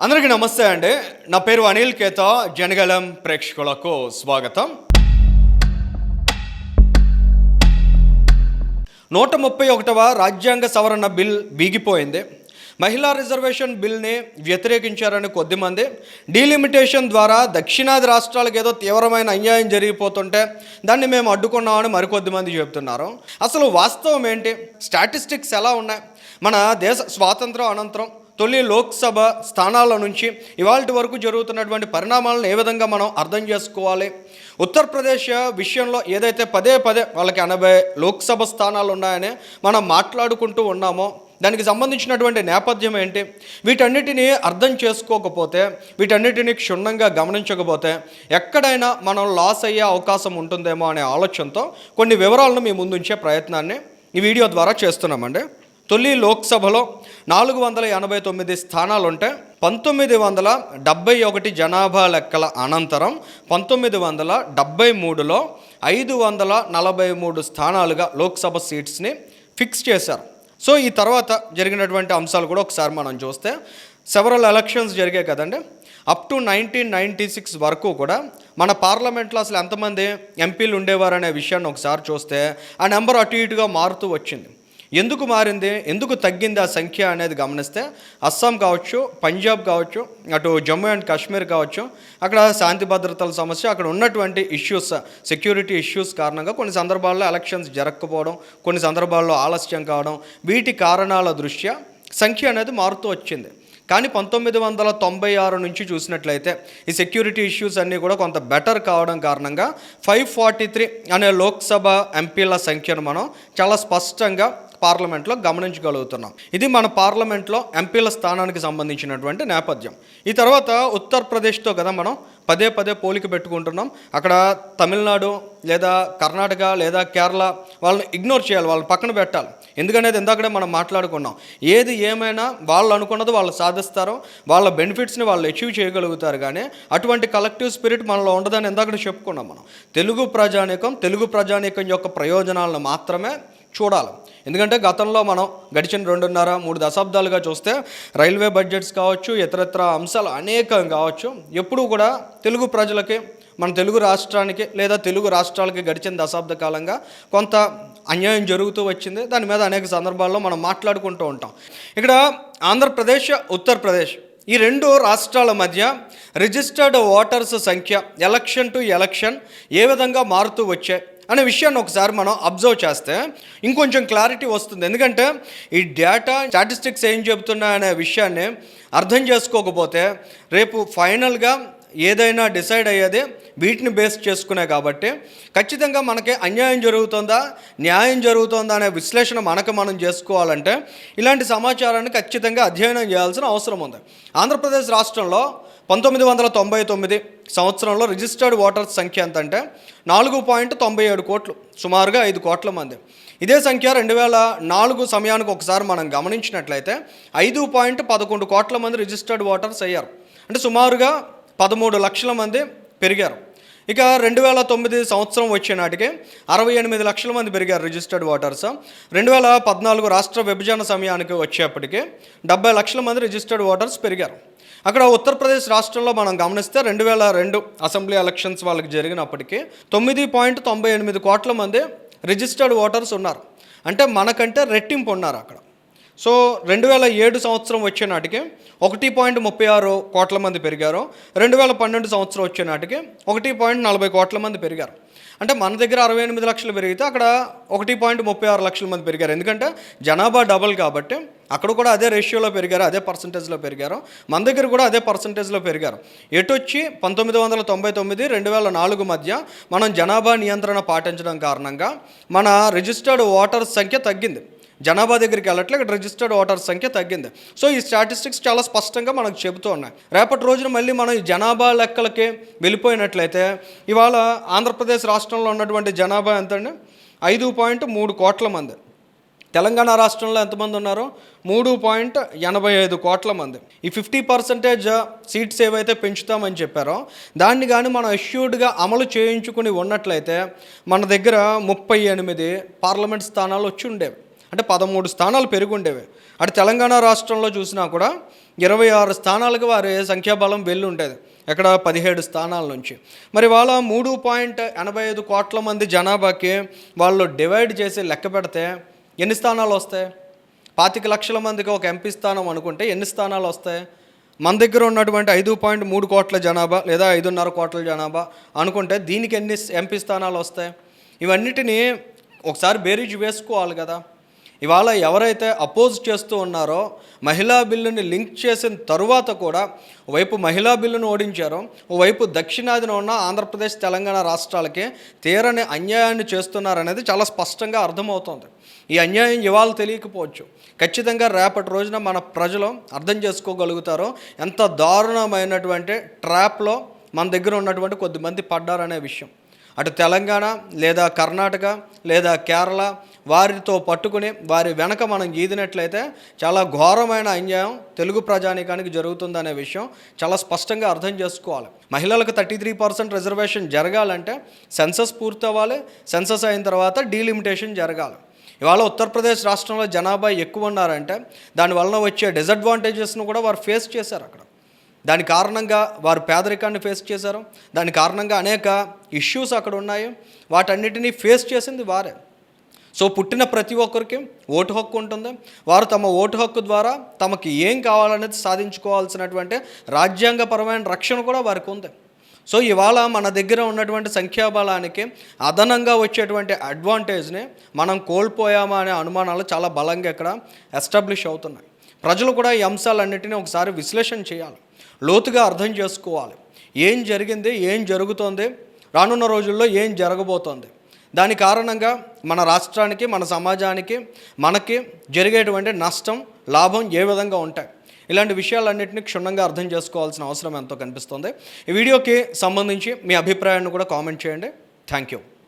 అందరికీ నమస్తే అండి. నా పేరు అనిల్ కేతా. జనగలం ప్రేక్షకులకు స్వాగతం. 131వ రాజ్యాంగ సవరణ బిల్ వీగిపోయింది. మహిళా రిజర్వేషన్ బిల్ని వ్యతిరేకించారని కొద్దిమంది, డీలిమిటేషన్ ద్వారా దక్షిణాది రాష్ట్రాలకు ఏదో తీవ్రమైన అన్యాయం జరిగిపోతుంటే దాన్ని మేము అడ్డుకున్నామని మరికొద్దిమంది చెబుతున్నారు. అసలు వాస్తవం ఏంటి? స్టాటిస్టిక్స్ ఎలా ఉన్నాయి? మన దేశ స్వాతంత్రం అనంతరం తొలి లోక్సభ స్థానాల నుంచి ఇవాళ వరకు జరుగుతున్నటువంటి పరిణామాలను ఏ విధంగా మనం అర్థం చేసుకోవాలి? ఉత్తరప్రదేశ్ విషయంలో ఏదైతే పదే వాళ్ళకి 80 లోక్సభ స్థానాలు ఉన్నాయని మనం మాట్లాడుకుంటూ ఉన్నామో దానికి సంబంధించినటువంటి నేపథ్యం ఏంటి? వీటన్నిటినీ అర్థం చేసుకోకపోతే, వీటన్నిటినీ క్షుణ్ణంగా గమనించకపోతే ఎక్కడైనా మనం లాస్ అయ్యే అవకాశం ఉంటుందేమో అనే ఆలోచనతో కొన్ని వివరాలను మీ ముందుంచే ప్రయత్నాన్ని ఈ వీడియో ద్వారా చేస్తున్నామండి. తొలి లోక్సభలో 489 స్థానాలుంటే 1971 జనాభా లెక్కల అనంతరం 1973లో 543 స్థానాలుగా లోక్సభ సీట్స్ని ఫిక్స్ చేశారు. సో ఈ తర్వాత జరిగినటువంటి అంశాలు కూడా ఒకసారి మనం చూస్తే, సెవరల్ ఎలక్షన్స్ జరిగాయి కదండి. అప్ టు 1996 వరకు కూడా మన పార్లమెంట్లో అసలు ఎంతమంది ఎంపీలు ఉండేవారనే విషయాన్ని ఒకసారి చూస్తే ఆ నెంబర్ అటు ఇటుగా మారుతూ వచ్చింది. ఎందుకు మారింది, ఎందుకు తగ్గింది ఆ సంఖ్య అనేది గమనిస్తే, అస్సాం కావచ్చు, పంజాబ్ కావచ్చు, అటు జమ్మూ అండ్ కాశ్మీర్ కావచ్చు, అక్కడ శాంతి భద్రతల సమస్య, అక్కడ ఉన్నటువంటి ఇష్యూస్, సెక్యూరిటీ ఇష్యూస్ కారణంగా కొన్ని సందర్భాల్లో ఎలక్షన్స్ జరగకపోవడం, కొన్ని సందర్భాల్లో ఆలస్యం కావడం, వీటి కారణాల దృష్ట్యా సంఖ్య అనేది మారుతూ వచ్చింది. కానీ 1996 నుంచి చూసినట్లయితే ఈ సెక్యూరిటీ ఇష్యూస్ అన్నీ కూడా కొంత బెటర్ కావడం కారణంగా 543 అనే లోక్సభ ఎంపీల సంఖ్యను మనం చాలా స్పష్టంగా పార్లమెంట్లో గమనించగలుగుతున్నాం. ఇది మన పార్లమెంట్లో ఎంపీల స్థానానికి సంబంధించినటువంటి నేపథ్యం. ఈ తర్వాత ఉత్తరప్రదేశ్తో కదా మనం పదే పోలిక పెట్టుకుంటున్నాం. అక్కడ తమిళనాడు లేదా కర్ణాటక లేదా కేరళ వాళ్ళని ఇగ్నోర్ చేయాలి, వాళ్ళని పక్కన పెట్టాలి. ఎందుకనేది ఇందాకడే మనం మాట్లాడుకున్నాం. ఏది ఏమైనా వాళ్ళు అనుకున్నది వాళ్ళు సాధిస్తారు, వాళ్ళ బెనిఫిట్స్ని వాళ్ళు అచీవ్ చేయగలుగుతారు. కానీ అటువంటి కలెక్టివ్ స్పిరిట్ మనలో ఉండదని ఇందాకడే చెప్పుకున్నాం మనం. తెలుగు ప్రజానీకం యొక్క ప్రయోజనాలను మాత్రమే చూడాలి. ఎందుకంటే గతంలో మనం గడిచిన 2.5-3 దశాబ్దాలుగా చూస్తే రైల్వే బడ్జెట్స్ కావచ్చు, ఇతరత్ర అంశాలు అనేకం కావచ్చు, ఎప్పుడూ కూడా తెలుగు ప్రజలకి, మన తెలుగు రాష్ట్రానికి లేదా తెలుగు రాష్ట్రాలకి గడిచిన దశాబ్ద కాలంగా కొంత అన్యాయం జరుగుతూ వచ్చింది. దాని మీద అనేక సందర్భాల్లో మనం మాట్లాడుకుంటూ ఉంటాం. ఇక్కడ ఆంధ్రప్రదేశ్, ఉత్తరప్రదేశ్ ఈ 2 రాష్ట్రాల మధ్య రిజిస్టర్డ్ ఓటర్స్ సంఖ్య ఎలక్షన్ టు ఎలక్షన్ ఏ విధంగా మారుతూ వచ్చాయి అనే విషయాన్ని ఒకసారి మనం అబ్జర్వ్ చేస్తే ఇంకొంచెం క్లారిటీ వస్తుంది. ఎందుకంటే ఈ డేటా స్టాటిస్టిక్స్ ఏం చెబుతున్నాయనే విషయాన్ని అర్థం చేసుకోకపోతే రేపు ఫైనల్గా ఏదైనా డిసైడ్ అయ్యేది వీటిని బేస్ చేసుకునే. కాబట్టి ఖచ్చితంగా మనకి అన్యాయం జరుగుతుందా, న్యాయం జరుగుతుందా అనే విశ్లేషణ మనం చేసుకోవాలంటే ఇలాంటి సమాచారాన్ని ఖచ్చితంగా అధ్యయనం చేయాల్సిన అవసరం ఉంది. ఆంధ్రప్రదేశ్ రాష్ట్రంలో 1999 సంవత్సరంలో రిజిస్టర్డ్ ఓటర్స్ సంఖ్య ఎంత అంటే 4.97 కోట్లు, సుమారుగా 5 కోట్ల మంది. ఇదే సంఖ్య 2004 సమయానికి ఒకసారి మనం గమనించినట్లయితే 5.11 కోట్ల మంది రిజిస్టర్డ్ ఓటర్స్ అయ్యారు. అంటే సుమారుగా 13 లక్షల మంది పెరిగారు. ఇక 2009 సంవత్సరం వచ్చే నాటికి 68 లక్షల మంది పెరిగారు రిజిస్టర్డ్ ఓటర్స్. 2014 రాష్ట్ర విభజన సమయానికి వచ్చేప్పటికి 70 లక్షల మంది రిజిస్టర్డ్ ఓటర్స్ పెరిగారు. అక్కడ ఉత్తరప్రదేశ్ రాష్ట్రంలో మనం గమనిస్తే 2002 అసెంబ్లీ ఎలక్షన్స్ వాళ్ళకి జరిగినప్పటికీ 9.98 కోట్ల మంది రిజిస్టర్డ్ ఓటర్స్ ఉన్నారు. అంటే మనకంటే రెట్టింపు ఉన్నారు అక్కడ. సో 2007 సంవత్సరం వచ్చే నాటికి 1.36 కోట్ల మంది పెరిగారు. 2012 సంవత్సరం వచ్చే నాటికి 1.40 కోట్ల మంది పెరిగారు. అంటే మన దగ్గర 68 లక్షలు పెరిగితే అక్కడ 1.36 లక్షల మంది పెరిగారు. ఎందుకంటే జనాభా డబల్ కాబట్టి అక్కడ కూడా అదే రేషియోలో పెరిగారు, అదే పర్సంటేజ్లో పెరిగారు. మన దగ్గర కూడా అదే పర్సంటేజ్లో పెరిగారు. ఎటొచ్చి 1999, 2004 మధ్య మనం జనాభా నియంత్రణ పాటించడం కారణంగా మన రిజిస్టర్డ్ ఓటర్స్ సంఖ్య తగ్గింది. జనాభా దగ్గరికి వెళ్ళట్లే, ఇక్కడ రిజిస్టర్డ్ ఓటర్స్ సంఖ్య తగ్గింది. సో ఈ స్టాటిస్టిక్స్ చాలా స్పష్టంగా మనకు చెబుతూ ఉన్నాయి. రేపటి రోజున మళ్ళీ మనం ఈ జనాభా లెక్కలకి వెళ్ళిపోయినట్లయితే ఇవాళ ఆంధ్రప్రదేశ్ రాష్ట్రంలో ఉన్నటువంటి జనాభా ఎంతండి? 5.3 కోట్ల మంది. తెలంగాణ రాష్ట్రంలో ఎంతమంది ఉన్నారు? 3.85 కోట్ల మంది. ఈ 50% సీట్స్ ఏవైతే పెంచుతామని చెప్పారో దాన్ని కానీ మనం అష్యూర్డ్గా అమలు చేయించుకుని ఉన్నట్లయితే మన దగ్గర 38 పార్లమెంట్ స్థానాలు వచ్చి ఉండేవి. అంటే 13 స్థానాలు పెరిగి ఉండేవి. అటు తెలంగాణ రాష్ట్రంలో చూసినా కూడా 26 స్థానాలకు వారి సంఖ్యాబలం వెళ్ళి ఉండేది. ఎక్కడ 17 స్థానాల నుంచి. మరి వాళ్ళ 3.85 కోట్ల మంది జనాభాకి వాళ్ళు డివైడ్ చేసి లెక్క పెడితే ఎన్ని స్థానాలు వస్తాయి? 25 లక్షల మందికి ఒక ఎంపీ స్థానం అనుకుంటే ఎన్ని స్థానాలు వస్తాయి? మన దగ్గర ఉన్నటువంటి 5.3 కోట్ల జనాభా లేదా 5.5 కోట్ల జనాభా అనుకుంటే దీనికి ఎన్ని ఎంపీ స్థానాలు వస్తాయి? ఇవన్నిటినీ ఒకసారి బేరీజు వేసుకోవాలి కదా. ఇవాళ ఎవరైతే అపోజ్ చేస్తూ ఉన్నారో మహిళా బిల్లుని లింక్ చేసిన తరువాత కూడా ఓవైపు మహిళా బిల్లును ఓడించారో, ఓవైపు దక్షిణాదిన ఉన్న ఆంధ్రప్రదేశ్ తెలంగాణ రాష్ట్రాలకి తీరని అన్యాయాన్ని చేస్తున్నారనేది చాలా స్పష్టంగా అర్థమవుతుంది. ఈ అన్యాయం ఇవాళ తెలియకపోవచ్చు, ఖచ్చితంగా రేపటి రోజున మన ప్రజలు అర్థం చేసుకోగలుగుతారో ఎంత దారుణమైనటువంటి ట్రాప్లో మన దగ్గర ఉన్నటువంటి కొద్దిమంది పడ్డారనే విషయం. అటు తెలంగాణ లేదా కర్ణాటక లేదా కేరళ వారితో పట్టుకుని వారి వెనక మనం ఈదినట్లయితే చాలా ఘోరమైన అన్యాయం తెలుగు ప్రజానీకానికి జరుగుతుందనే విషయం చాలా స్పష్టంగా అర్థం చేసుకోవాలి. మహిళలకు 33% రిజర్వేషన్ జరగాలంటే సెన్సస్ పూర్తవ్వాలి. సెన్సస్ అయిన తర్వాత డీలిమిటేషన్ జరగాలి. ఇవాళ ఉత్తరప్రదేశ్ రాష్ట్రంలో జనాభా ఎక్కువ ఉన్నారంటే దానివల్ల వచ్చే డిసడ్వాంటేజెస్ను కూడా వారు ఫేస్ చేశారు. అక్కడ దాని కారణంగా వారు పేదరికాన్ని ఫేస్ చేశారు. దాని కారణంగా అనేక ఇష్యూస్ అక్కడ ఉన్నాయి. వాటన్నిటినీ ఫేస్ చేసింది వారే. సో పుట్టిన ప్రతి ఒక్కరికి ఓటు హక్కు ఉంటుంది. వారు తమ ఓటు హక్కు ద్వారా తమకి ఏం కావాలనేది సాధించుకోవాల్సినటువంటి రాజ్యాంగపరమైన రక్షణ కూడా వారికి ఉంది. సో ఇవాళ మన దగ్గర ఉన్నటువంటి సంఖ్యాబలానికి అదనంగా వచ్చేటువంటి అడ్వాంటేజ్ని మనం కోల్పోయామా అనే అనుమానాలు చాలా బలంగా ఇక్కడ ఎస్టాబ్లిష్ అవుతున్నాయి. ప్రజలు కూడా ఈ అంశాలన్నిటినీ ఒకసారి విశ్లేషణ చేయాలి, లోతుగా అర్థం చేసుకోవాలి. ఏం జరిగింది, ఏం జరుగుతోంది, రానున్న రోజుల్లో ఏం జరగబోతోంది, దాని కారణంగా మన రాష్ట్రానికి, మన సమాజానికి, మనకి జరిగేటువంటి నష్టం, లాభం ఏ విధంగా ఉంటాయి, ఇలాంటి విషయాలన్నింటినీ క్షుణ్ణంగా అర్థం చేసుకోవాల్సిన అవసరం ఎంతో కనిపిస్తుంది. ఈ వీడియోకి సంబంధించి మీ అభిప్రాయాన్ని కూడా కామెంట్ చేయండి. Thank you.